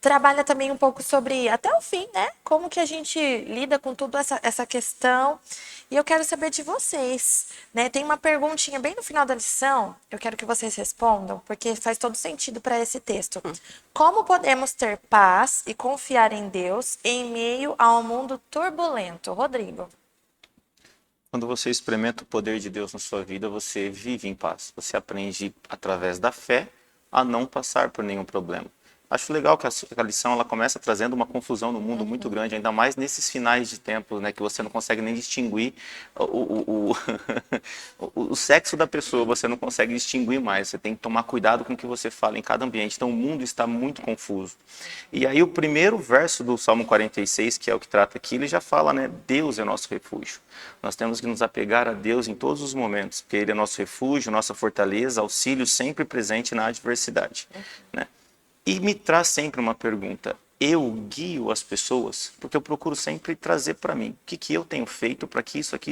[SPEAKER 1] Trabalha também um pouco sobre, até o fim, né? Como que a gente lida com toda essa questão. E eu quero saber de vocês, né? Tem uma perguntinha bem no final da lição, eu quero que vocês respondam, porque faz todo sentido para esse texto. Como podemos ter paz e confiar em Deus em meio a um mundo turbulento? Rodrigo.
[SPEAKER 2] Quando você experimenta o poder de Deus na sua vida, você vive em paz. Você aprende, através da fé, a não passar por nenhum problema. Acho legal que a lição ela começa trazendo uma confusão no mundo muito grande, ainda mais nesses finais de tempos, né, que você não consegue nem distinguir o sexo da pessoa, você não consegue distinguir mais. Você tem que tomar cuidado com o que você fala em cada ambiente. Então o mundo está muito confuso. E aí o primeiro verso do Salmo 46, que é o que trata aqui, ele já fala, né, Deus é nosso refúgio. Nós temos que nos apegar a Deus em todos os momentos, porque Ele é nosso refúgio, nossa fortaleza, auxílio sempre presente na adversidade, né? E me traz sempre uma pergunta. Eu guio as pessoas porque eu procuro sempre trazer para mim o que eu tenho feito para que isso aqui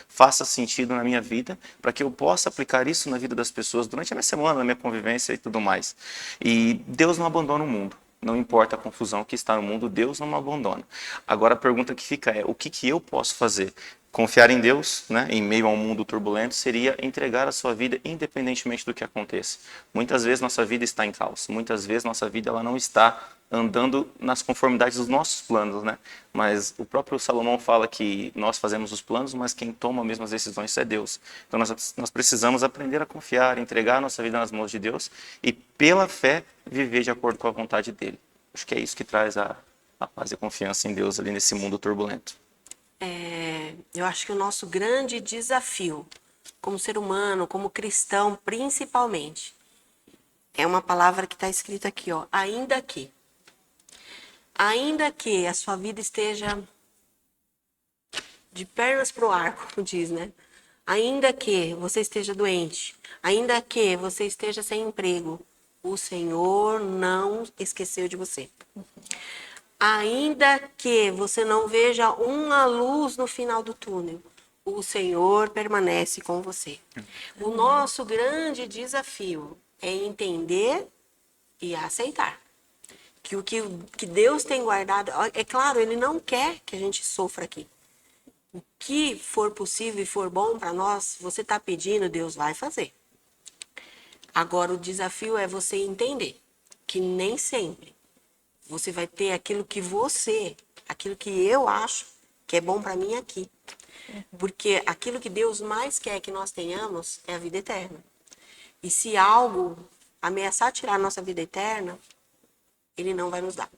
[SPEAKER 2] faça sentido na minha vida, para que eu possa aplicar isso na vida das pessoas durante a minha semana, na minha convivência e tudo mais. E Deus não abandona o mundo. Não importa a confusão que está no mundo, Deus não me abandona. Agora a pergunta que fica é, o que eu posso fazer? Confiar em Deus, né, em meio a um mundo turbulento, seria entregar a sua vida independentemente do que aconteça. Muitas vezes nossa vida está em caos, muitas vezes nossa vida ela não está andando nas conformidades dos nossos planos, né? Mas o próprio Salomão fala que nós fazemos os planos, mas quem toma mesmo as decisões é Deus. Então nós precisamos aprender a confiar, entregar a nossa vida nas mãos de Deus e pela fé viver de acordo com a vontade dele. Acho que é isso que traz a paz e a confiança em Deus ali nesse mundo turbulento.
[SPEAKER 3] Eu acho que o nosso grande desafio, como ser humano, como cristão principalmente, é uma palavra que está escrita aqui, ó, ainda que. Ainda que a sua vida esteja de pernas pro ar, como diz, né? Ainda que você esteja doente, ainda que você esteja sem emprego, o Senhor não esqueceu de você. Ainda que você não veja uma luz no final do túnel, o Senhor permanece com você. O nosso grande desafio é entender e aceitar que o que Deus tem guardado, é claro, Ele não quer que a gente sofra aqui. O que for possível e for bom para nós, você está pedindo, Deus vai fazer. Agora, o desafio é você entender que nem sempre você vai ter aquilo que eu acho que é bom para mim aqui. Porque aquilo que Deus mais quer que nós tenhamos é a vida eterna. E se algo ameaçar tirar a nossa vida eterna, Ele não vai nos dar.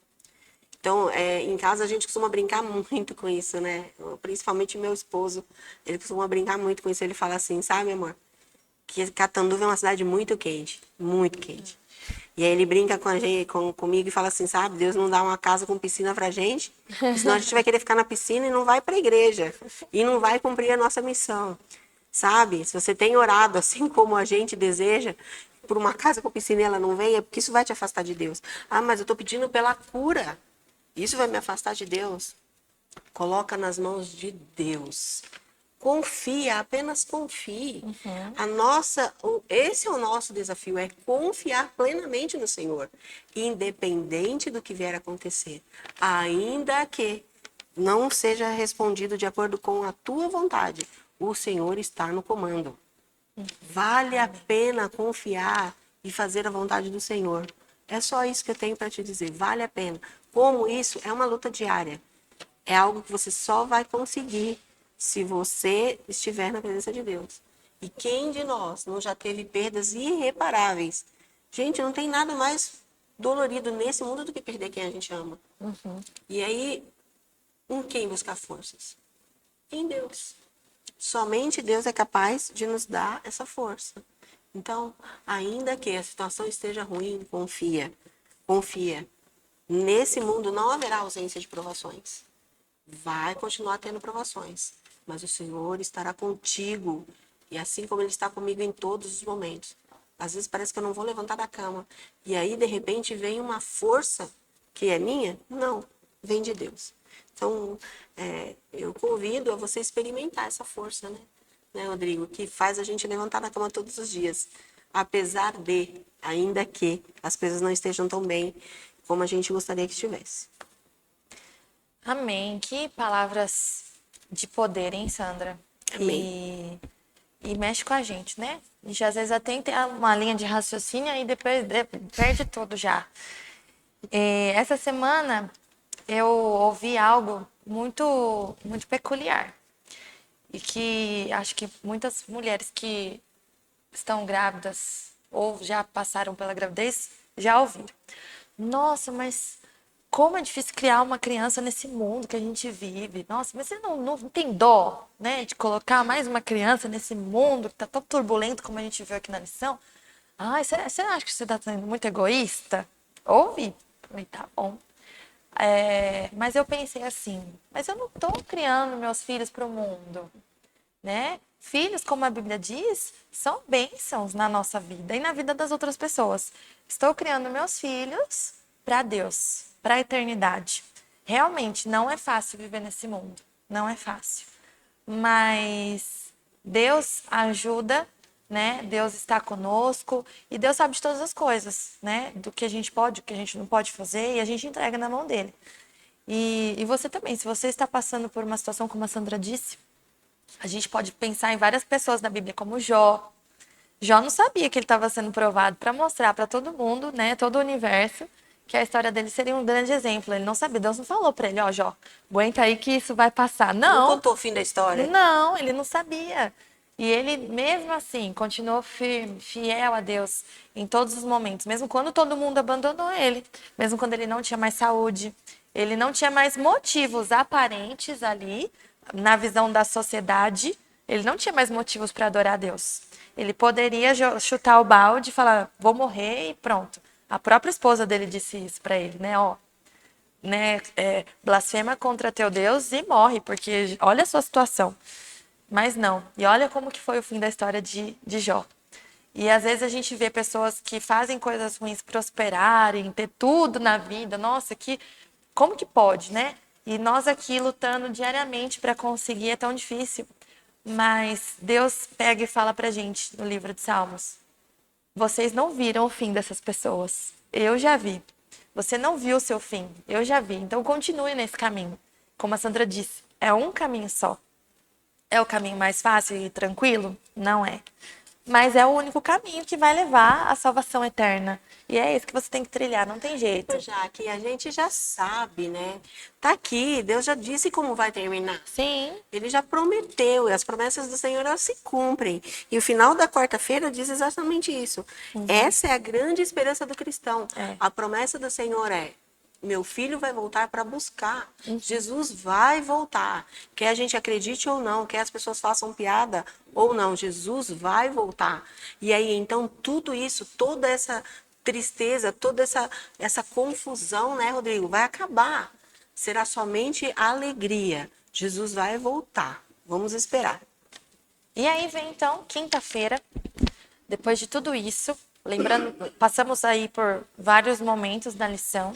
[SPEAKER 3] Então, em casa a gente costuma brincar muito com isso, né? Principalmente meu esposo, ele costuma brincar muito com isso. Ele fala assim, sabe, amor? Que Catanduva é uma cidade muito quente, muito quente. E aí ele brinca comigo e fala assim, sabe, Deus não dá uma casa com piscina pra gente, senão a gente vai querer ficar na piscina e não vai pra igreja, e não vai cumprir a nossa missão, sabe? Se você tem orado assim como a gente deseja, por uma casa com piscina e ela não vem, é porque isso vai te afastar de Deus. Ah, mas eu tô pedindo pela cura, isso vai me afastar de Deus? Coloca nas mãos de Deus. Confia, apenas confie. Esse é o nosso desafio, é confiar plenamente no Senhor, independente do que vier a acontecer, ainda que não seja respondido de acordo com a tua vontade, o Senhor está no comando. Vale a pena confiar e fazer a vontade do Senhor. É só isso que eu tenho para te dizer, vale a pena. Como isso é uma luta diária, é algo que você só vai conseguir se você estiver na presença de Deus. E quem de nós não já teve perdas irreparáveis? Gente, não tem nada mais dolorido nesse mundo do que perder quem a gente ama. E aí, em quem buscar forças? Em Deus. Somente Deus é capaz de nos dar essa força. Então, ainda que a situação esteja ruim, confia. Confia. Nesse mundo não haverá ausência de provações. vai continuar tendo provações, mas o Senhor estará contigo, e assim como Ele está comigo em todos os momentos. Às vezes parece que eu não vou levantar da cama, e aí de repente vem uma força que é minha? Não, vem de Deus. Então, eu convido a você experimentar essa força, né, Rodrigo? Que faz a gente levantar da cama todos os dias. Apesar de, ainda que as coisas não estejam tão bem como a gente gostaria que estivesse.
[SPEAKER 1] Amém. Que palavras de poder, hein, Sandra?
[SPEAKER 3] Amém.
[SPEAKER 1] E mexe com a gente, né? A gente às vezes até tem uma linha de raciocínio e depois perde tudo já. Essa semana eu ouvi algo muito, muito peculiar. E que acho que muitas mulheres que estão grávidas ou já passaram pela gravidez já ouviram. Nossa, mas como é difícil criar uma criança nesse mundo que a gente vive. Nossa, mas você não tem dó, né, de colocar mais uma criança nesse mundo que tá tão turbulento como a gente viu aqui na lição? Ai, você acha que você está sendo muito egoísta? Ouvi. Falei, tá bom. Mas eu pensei assim, mas eu não estou criando meus filhos para o mundo, né? Filhos, como a Bíblia diz, são bênçãos na nossa vida e na vida das outras pessoas. Estou criando meus filhos para Deus, para a eternidade. Realmente não é fácil viver nesse mundo, não é fácil. Mas Deus ajuda, né? Deus está conosco e Deus sabe de todas as coisas, né? Do que a gente pode, do que a gente não pode fazer e a gente entrega na mão dele. E você também, se você está passando por uma situação como a Sandra disse, a gente pode pensar em várias pessoas da Bíblia, como Jó. Jó não sabia que ele estava sendo provado para mostrar para todo mundo, né, todo o universo, que a história dele seria um grande exemplo. Ele não sabia, Deus não falou para ele, ó, Jó, aguenta aí que isso vai passar.
[SPEAKER 3] Não
[SPEAKER 1] Não,
[SPEAKER 3] contou o fim da história?
[SPEAKER 1] não, ele não sabia. E ele, mesmo assim, continuou firme, fiel a Deus em todos os momentos, mesmo quando todo mundo abandonou ele, mesmo quando ele não tinha mais saúde, ele não tinha mais motivos aparentes ali, na visão da sociedade, ele não tinha mais motivos para adorar a Deus. Ele poderia chutar o balde e falar, vou morrer e pronto. A própria esposa dele disse isso para ele, né? Ó, né? Blasfema contra teu Deus e morre, porque olha a sua situação. Mas não. E olha como que foi o fim da história de Jó. E às vezes a gente vê pessoas que fazem coisas ruins prosperarem, ter tudo na vida. Nossa, como que pode, né? E nós aqui lutando diariamente para conseguir é tão difícil. Mas Deus pega e fala pra gente no livro de Salmos: vocês não viram o fim dessas pessoas. Eu já vi. Você não viu o seu fim. Eu já vi. Então continue nesse caminho. Como a Sandra disse, é um caminho só. É o caminho mais fácil e tranquilo? Não é. Mas é o único caminho que vai levar à salvação eterna. E é esse que você tem que trilhar, não tem jeito.
[SPEAKER 3] Já que a gente já sabe, né? Tá aqui, Deus já disse como vai terminar.
[SPEAKER 1] Sim.
[SPEAKER 3] Ele já prometeu, e as promessas do Senhor elas se cumprem. E o final da quarta-feira diz exatamente isso. Essa é a grande esperança do cristão. A promessa do Senhor é: meu filho vai voltar para buscar. Jesus vai voltar. Quer a gente acredite ou não, quer as pessoas façam piada ou não, Jesus vai voltar. E aí, então, tudo isso, toda essa tristeza, toda essa confusão, né, Rodrigo, vai acabar. Será somente alegria. Jesus vai voltar. Vamos esperar.
[SPEAKER 1] E aí vem então, quinta-feira, depois de tudo isso, lembrando, passamos aí por vários momentos da lição,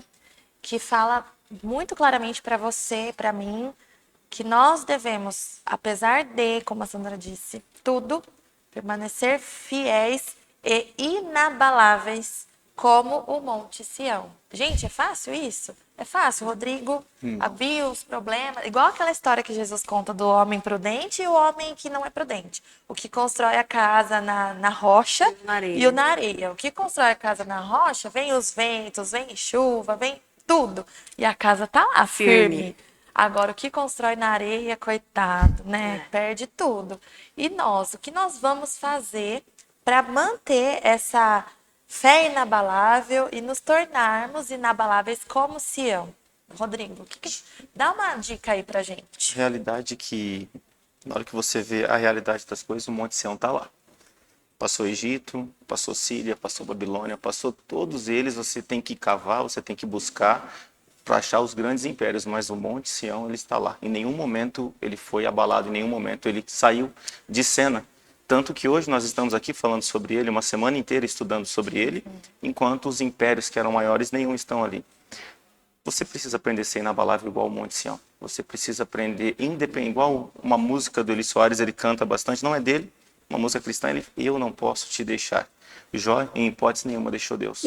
[SPEAKER 1] que fala muito claramente para você, para mim, que nós devemos, apesar de, como a Sandra disse, tudo, permanecer fiéis e inabaláveis como o Monte Sião. Gente, é fácil isso? É fácil. Rodrigo viu os problemas. Igual aquela história que Jesus conta do homem prudente e o homem que não é prudente. O que constrói a casa na rocha e o na areia. O que constrói a casa na rocha, vem os ventos, vem chuva, vem tudo. E a casa tá lá, firme. Agora, o que constrói na areia, coitado, né? Perde tudo. E nós, o que nós vamos fazer para manter essa fé inabalável e nos tornarmos inabaláveis como Sião? Rodrigo, dá uma dica aí pra gente.
[SPEAKER 2] Realidade que, na hora que você vê a realidade das coisas, o Monte Sião está lá. Passou Egito, passou Síria, passou Babilônia, passou todos eles, você tem que cavar, você tem que buscar, para achar os grandes impérios, mas o Monte Sião, ele está lá. Em nenhum momento ele foi abalado, em nenhum momento ele saiu de cena. Tanto que hoje nós estamos aqui falando sobre ele, uma semana inteira estudando sobre ele, enquanto os impérios que eram maiores, nenhum estão ali. Você precisa aprender a ser inabalável igual o Monte Sião. Você precisa aprender independente, igual uma música do Eli Soares, ele canta bastante, não é dele, uma música cristã, ele, eu não posso te deixar. Jó, em hipótese nenhuma, deixou Deus.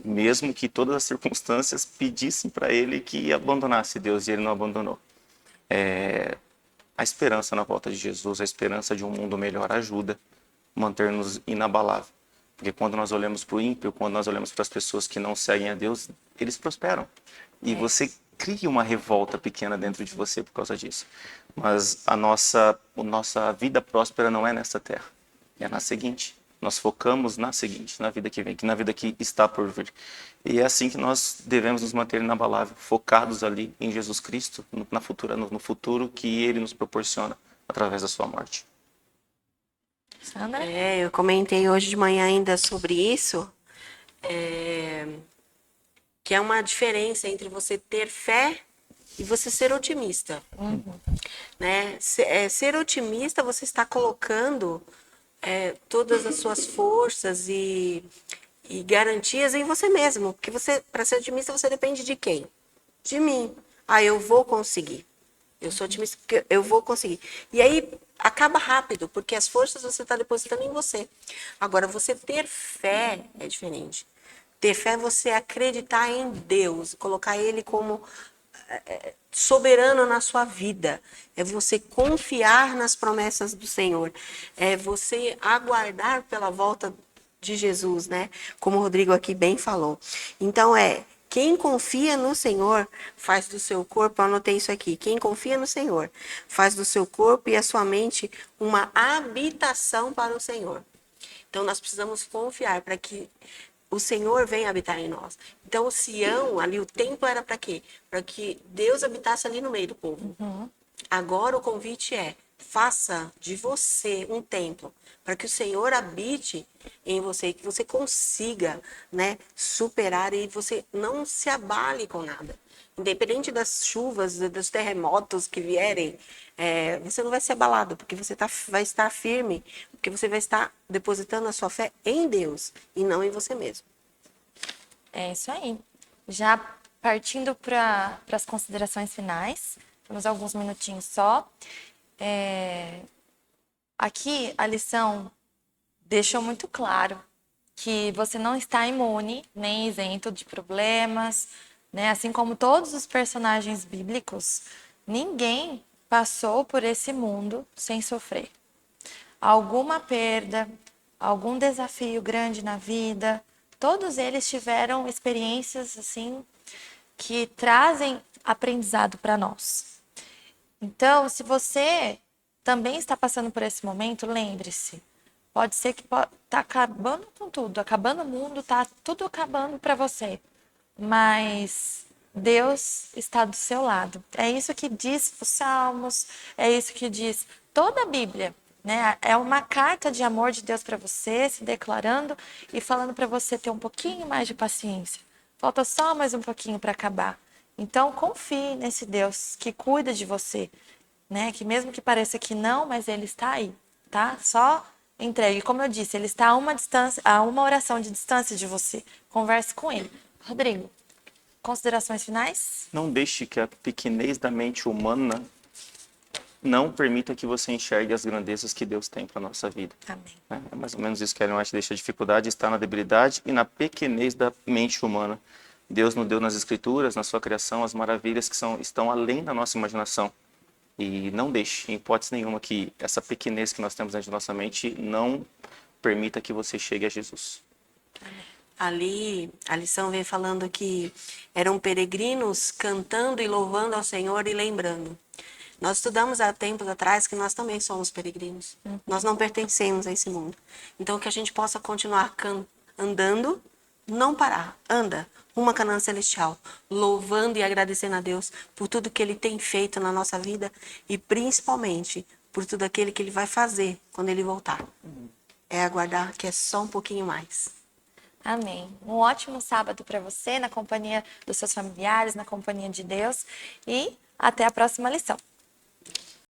[SPEAKER 2] Mesmo que todas as circunstâncias pedissem para ele que abandonasse Deus, e ele não abandonou. A esperança na volta de Jesus, a esperança de um mundo melhor ajuda a manter-nos inabalável. Porque quando nós olhamos para o ímpio, quando nós olhamos para as pessoas que não seguem a Deus, eles prosperam. E você cria uma revolta pequena dentro de você por causa disso. Mas a nossa vida próspera não é nessa terra, é na seguinte. Nós focamos na seguinte, na vida que vem, na vida que está por vir. E é assim que nós devemos nos manter inabalável, focados ali em Jesus Cristo, no futuro que Ele nos proporciona através da sua morte.
[SPEAKER 1] Sandra?
[SPEAKER 3] Eu comentei hoje de manhã ainda sobre isso, que é uma diferença entre você ter fé e você ser otimista. Né? Ser otimista, você está colocando todas as suas forças e garantias em você mesmo. Porque para ser otimista, você depende de quem? De mim. Eu vou conseguir. Eu sou otimista porque eu vou conseguir. E aí acaba rápido, porque as forças você está depositando em você. Agora, você ter fé é diferente. Ter fé é você acreditar em Deus, colocar Ele como soberano na sua vida. É você confiar nas promessas do Senhor. É você aguardar pela volta de Jesus, né? Como o Rodrigo aqui bem falou. Então, quem confia no Senhor faz do seu corpo, eu anotei isso aqui, quem confia no Senhor faz do seu corpo e a sua mente uma habitação para o Senhor. Então, nós precisamos confiar para que o Senhor venha habitar em nós. Então, o Sião, ali, o templo era para quê? Para que Deus habitasse ali no meio do povo. Agora, o convite faça de você um templo, para que o Senhor habite em você, e que você consiga, né, superar e você não se abale com nada. Independente das chuvas, dos terremotos que vierem, você não vai ser abalado, porque você vai estar firme, porque você vai estar depositando a sua fé em Deus e não em você mesmo.
[SPEAKER 1] É isso aí. Já partindo para as considerações finais, temos alguns minutinhos só. Aqui a lição deixou muito claro que você não está imune nem isento de problemas, né? Assim como todos os personagens bíblicos, ninguém passou por esse mundo sem sofrer. Alguma perda, algum desafio grande na vida, todos eles tiveram experiências assim que trazem aprendizado para nós. Então, se você também está passando por esse momento, lembre-se, pode ser que tá acabando com tudo, acabando o mundo, tá tudo acabando para você, mas Deus está do seu lado. É isso que diz os Salmos, é isso que diz toda a Bíblia, né? É uma carta de amor de Deus para você, se declarando e falando para você ter um pouquinho mais de paciência. Falta só mais um pouquinho para acabar. Então, confie nesse Deus que cuida de você, né? Que mesmo que pareça que não, mas Ele está aí, tá? Só entregue. Como eu disse, Ele está a uma oração de distância de você. Converse com Ele. Rodrigo, considerações finais?
[SPEAKER 2] Não deixe que a pequenez da mente humana não permita que você enxergue as grandezas que Deus tem para a nossa vida.
[SPEAKER 1] Amém.
[SPEAKER 2] É mais ou menos isso que Ellen White deixa. A dificuldade está na debilidade e na pequenez da mente humana. Deus nos deu nas Escrituras, na sua criação, as maravilhas que estão além da nossa imaginação. E não deixe, em hipótese nenhuma, que essa pequenez que nós temos dentro de nossa mente não permita que você chegue a Jesus.
[SPEAKER 3] Ali, a lição vem falando que eram peregrinos cantando e louvando ao Senhor e lembrando. Nós estudamos há tempos atrás que nós também somos peregrinos. Nós não pertencemos a esse mundo. Então, que a gente possa continuar andando, não parar. Anda, rumo à Canaã celestial, louvando e agradecendo a Deus por tudo que Ele tem feito na nossa vida e principalmente por tudo aquilo que Ele vai fazer quando Ele voltar. É aguardar que é só um pouquinho mais.
[SPEAKER 1] Amém. Um ótimo sábado para você, na companhia dos seus familiares, na companhia de Deus. E até a próxima lição.